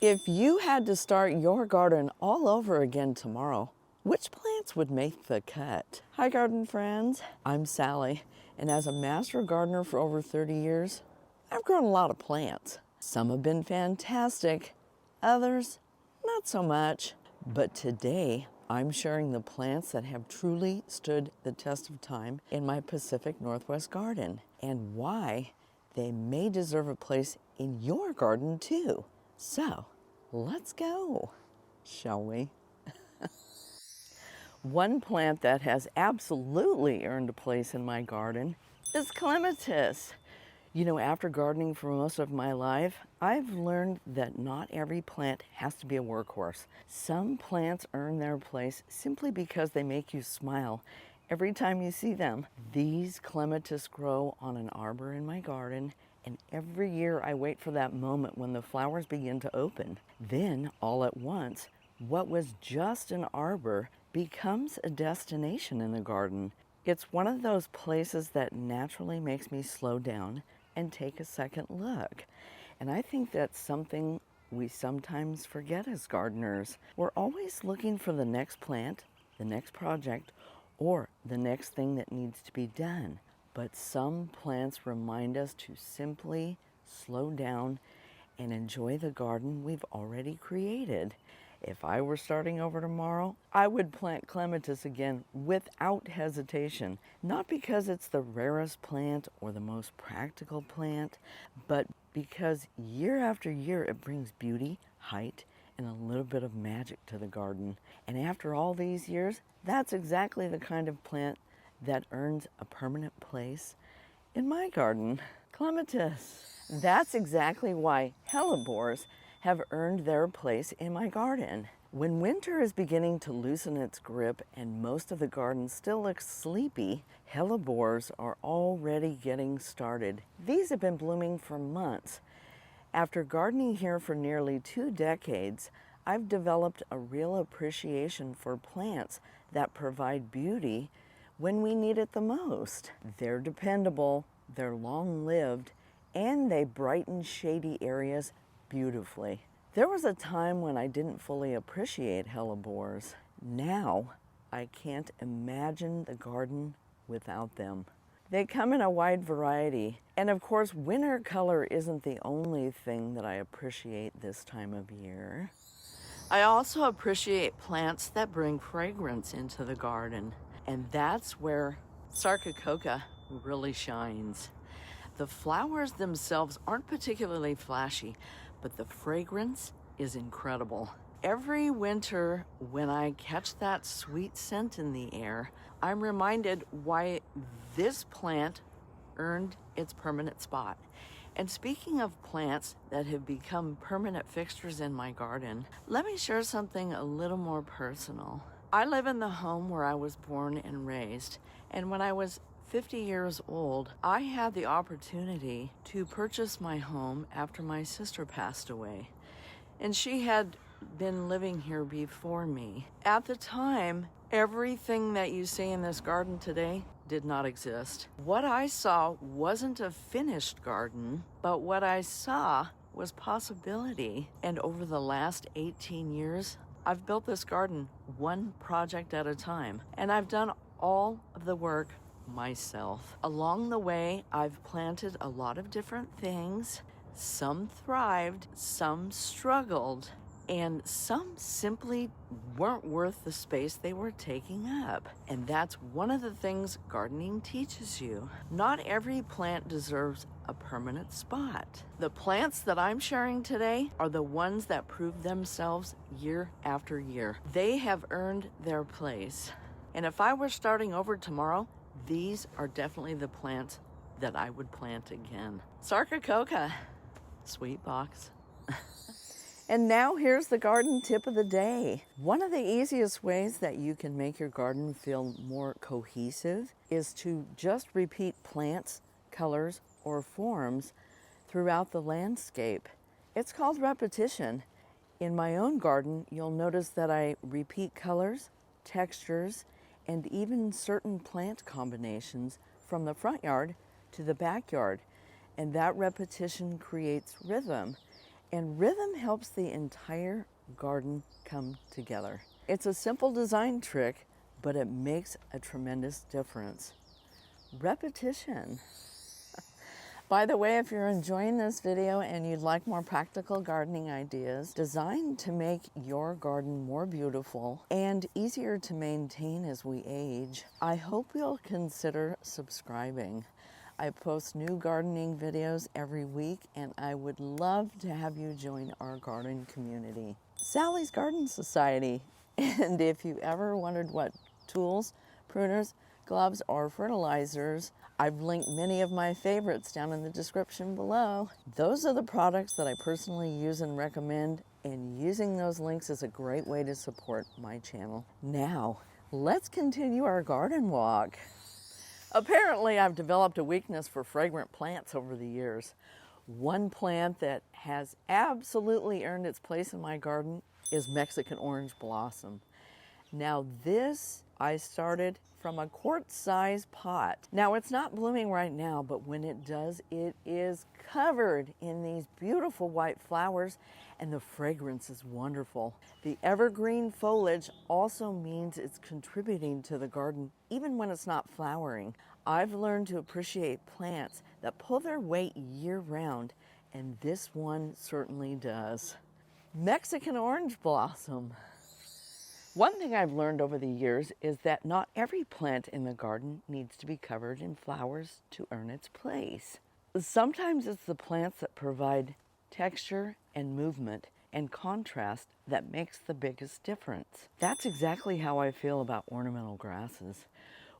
If you had to start your garden all over again tomorrow, which plants would make the cut? Hi garden friends, I'm Sally, and as a master gardener for over 30 years, I've grown a lot of plants. Some have been fantastic, others not so much. But today, I'm sharing the plants that have truly stood the test of time in my Pacific Northwest garden and why they may deserve a place in your garden too. So, let's go, shall we? One plant that has absolutely earned a place in my garden is Clematis. You know, after gardening for most of my life, I've learned that not every plant has to be a workhorse. Some plants earn their place simply because they make you smile every time you see them. These Clematis grow on an arbor in my garden, and every year I wait for that moment when the flowers begin to open. Then, all at once, what was just an arbor becomes a destination in the garden. It's one of those places that naturally makes me slow down and take a second look. And I think that's something we sometimes forget as gardeners. We're always looking for the next plant, the next project, or the next thing that needs to be done. But some plants remind us to simply slow down and enjoy the garden we've already created. If I were starting over tomorrow, I would plant Clematis again without hesitation. Not because it's the rarest plant or the most practical plant, but because year after year it brings beauty, height, and a little bit of magic to the garden. And after all these years, that's exactly the kind of plant that earns a permanent place in my garden. Clematis. That's exactly why Hellebores have earned their place in my garden. When winter is beginning to loosen its grip and most of the garden still looks sleepy, Hellebores are already getting started. These have been blooming for months. After gardening here for nearly 2 decades, I've developed a real appreciation for plants that provide beauty when we need it the most. They're dependable, they're long-lived, and they brighten shady areas beautifully. There was a time when I didn't fully appreciate hellebores. Now, I can't imagine the garden without them. They come in a wide variety, and of course, winter color isn't the only thing that I appreciate this time of year. I also appreciate plants that bring fragrance into the garden, and that's where Sarcococca really shines. The flowers themselves aren't particularly flashy, but the fragrance is incredible. Every winter when I catch that sweet scent in the air, I'm reminded why this plant earned its permanent spot. And speaking of plants that have become permanent fixtures in my garden, let me share something a little more personal. I live in the home where I was born and raised, and when I was 50 years old, I had the opportunity to purchase my home after my sister passed away. And she had been living here before me. At the time, everything that you see in this garden today did not exist. What I saw wasn't a finished garden, but what I saw was possibility. And over the last 18 years, I've built this garden one project at a time, and I've done all of the work myself. Along the way, I've planted a lot of different things. Some thrived, some struggled, and some simply weren't worth the space they were taking up. And that's one of the things gardening teaches you. Not every plant deserves a permanent spot. The plants that I'm sharing today are the ones that prove themselves year after year. They have earned their place. And if I were starting over tomorrow, these are definitely the plants that I would plant again. Sarcococca, sweet box. And now here's the garden tip of the day. One of the easiest ways that you can make your garden feel more cohesive is to just repeat plants, colors, or forms throughout the landscape. It's called repetition. In my own garden, you'll notice that I repeat colors, textures, and even certain plant combinations from the front yard to the backyard. And that repetition creates rhythm. and rhythm helps the entire garden come together. It's a simple design trick, but it makes a tremendous difference. Repetition. By the way, if you're enjoying this video and you'd like more practical gardening ideas designed to make your garden more beautiful and easier to maintain as we age, I hope you'll consider subscribing. I post new gardening videos every week, and I would love to have you join our garden community, Sally's Garden Society. And if you ever wondered what tools, pruners, gloves, or fertilizers, I've linked many of my favorites down in the description below. Those are the products that I personally use and recommend, and using those links is a great way to support my channel. Now, let's continue our garden walk. Apparently, I've developed a weakness for fragrant plants over the years. One plant that has absolutely earned its place in my garden is Mexican orange blossom. Now this I started from a quart-sized pot. Now it's not blooming right now, but when it does, it is covered in these beautiful white flowers, and the fragrance is wonderful. The evergreen foliage also means it's contributing to the garden even when it's not flowering. I've learned to appreciate plants that pull their weight year-round, and this one certainly does. Mexican orange blossom. One thing I've learned over the years is that not every plant in the garden needs to be covered in flowers to earn its place. Sometimes it's the plants that provide texture and movement and contrast that makes the biggest difference. That's exactly how I feel about ornamental grasses.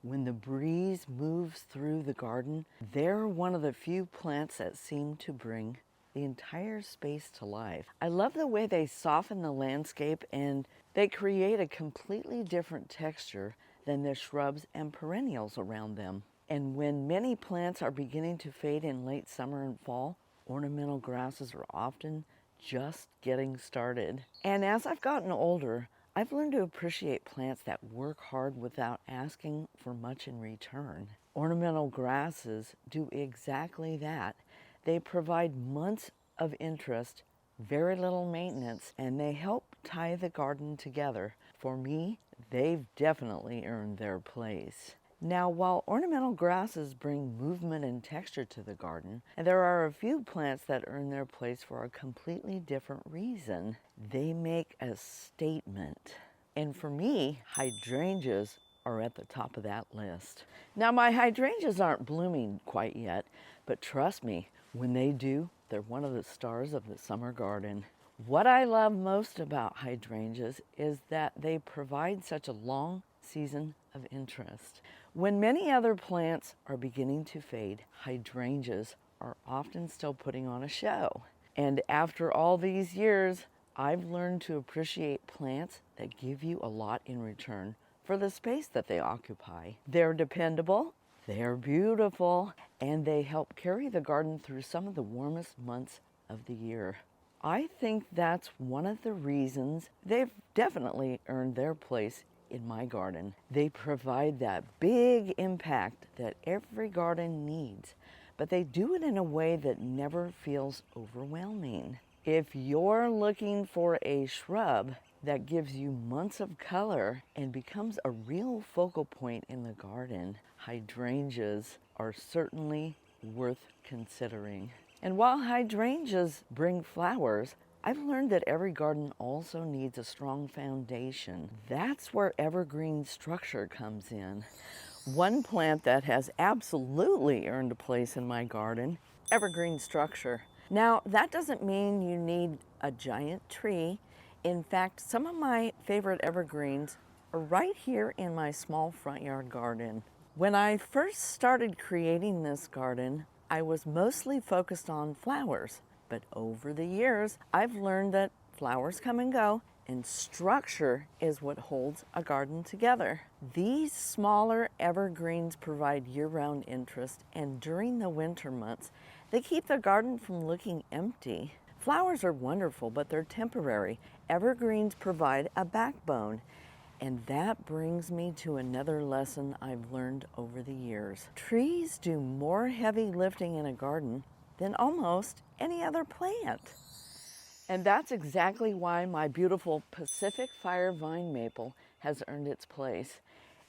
When the breeze moves through the garden, they're one of the few plants that seem to bring the entire space to life. I love the way they soften the landscape, and they create a completely different texture than the shrubs and perennials around them. And when many plants are beginning to fade in late summer and fall, ornamental grasses are often just getting started. And as I've gotten older, I've learned to appreciate plants that work hard without asking for much in return. Ornamental grasses do exactly that. They provide months of interest, very little maintenance, and they help tie the garden together. For me, they've definitely earned their place. Now, while ornamental grasses bring movement and texture to the garden, there are a few plants that earn their place for a completely different reason. They make a statement. And for me, hydrangeas are at the top of that list. Now, my hydrangeas aren't blooming quite yet, but trust me, when they do, they're one of the stars of the summer garden. What I love most about hydrangeas is that they provide such a long season of interest. When many other plants are beginning to fade, hydrangeas are often still putting on a show. And after all these years, I've learned to appreciate plants that give you a lot in return for the space that they occupy. They're dependable, they're beautiful, and they help carry the garden through some of the warmest months of the year. I think that's one of the reasons they've definitely earned their place in my garden. They provide that big impact that every garden needs, but they do it in a way that never feels overwhelming. If you're looking for a shrub that gives you months of color and becomes a real focal point in the garden, hydrangeas are certainly worth considering. And while hydrangeas bring flowers, I've learned that every garden also needs a strong foundation. That's where evergreen structure comes in. One plant that has absolutely earned a place in my garden, evergreen structure. Now, that doesn't mean you need a giant tree. In fact, some of my favorite evergreens are right here in my small front yard garden. When I first started creating this garden, I was mostly focused on flowers, but over the years, I've learned that flowers come and go, and structure is what holds a garden together. These smaller evergreens provide year-round interest, and during the winter months, they keep the garden from looking empty. Flowers are wonderful, but they're temporary. Evergreens provide a backbone. And that brings me to another lesson I've learned over the years. Trees do more heavy lifting in a garden than almost any other plant. And that's exactly why my beautiful Pacific Fire Vine Maple has earned its place.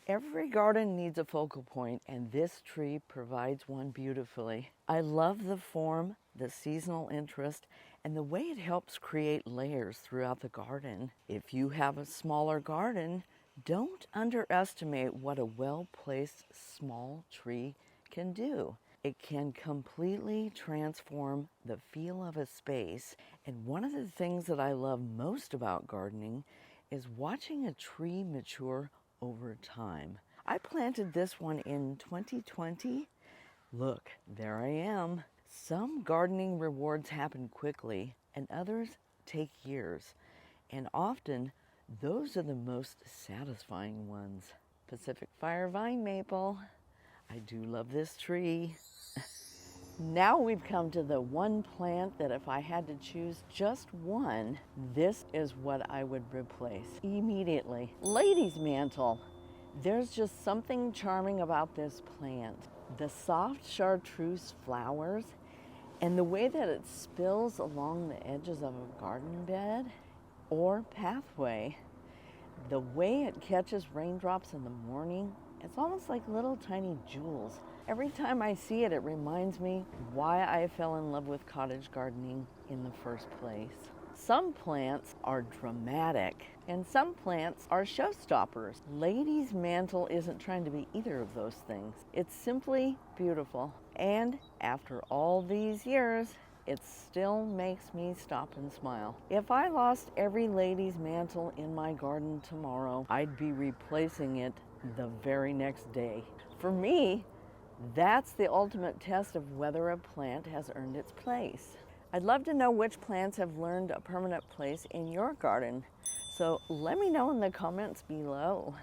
Every garden needs a focal point, and this tree provides one beautifully. I love the form, the seasonal interest, and the way it helps create layers throughout the garden. If you have a smaller garden, don't underestimate what a well-placed small tree can do. It can completely transform the feel of a space. And one of the things that I love most about gardening is watching a tree mature over time. I planted this one in 2020. Look, there I am. Some gardening rewards happen quickly and others take years. And often those are the most satisfying ones. Pacific Fire Vine Maple. I do love this tree. Now we've come to the one plant that if I had to choose just one, this is what I would replace immediately. Lady's Mantle. There's just something charming about this plant. The soft chartreuse flowers and the way that it spills along the edges of a garden bed or pathway. The way it catches raindrops in the morning, it's almost like little tiny jewels. Every time I see it, it reminds me why I fell in love with cottage gardening in the first place. Some plants are dramatic and some plants are showstoppers. Lady's Mantle isn't trying to be either of those things. It's simply beautiful. And after all these years, it still makes me stop and smile. If I lost every lady's mantle in my garden tomorrow, I'd be replacing it the very next day. For me, that's the ultimate test of whether a plant has earned its place. I'd love to know which plants have learned a permanent place in your garden. So let me know in the comments below.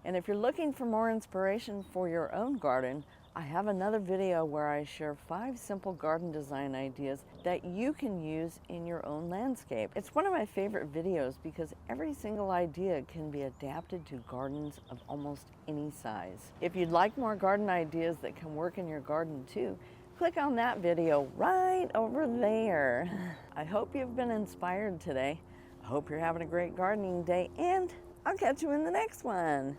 And if you're looking for more inspiration for your own garden, I have another video where I share 5 simple garden design ideas that you can use in your own landscape. It's one of my favorite videos because every single idea can be adapted to gardens of almost any size. If you'd like more garden ideas that can work in your garden too, click on that video right over there. I hope you've been inspired today. I hope you're having a great gardening day, and I'll catch you in the next one.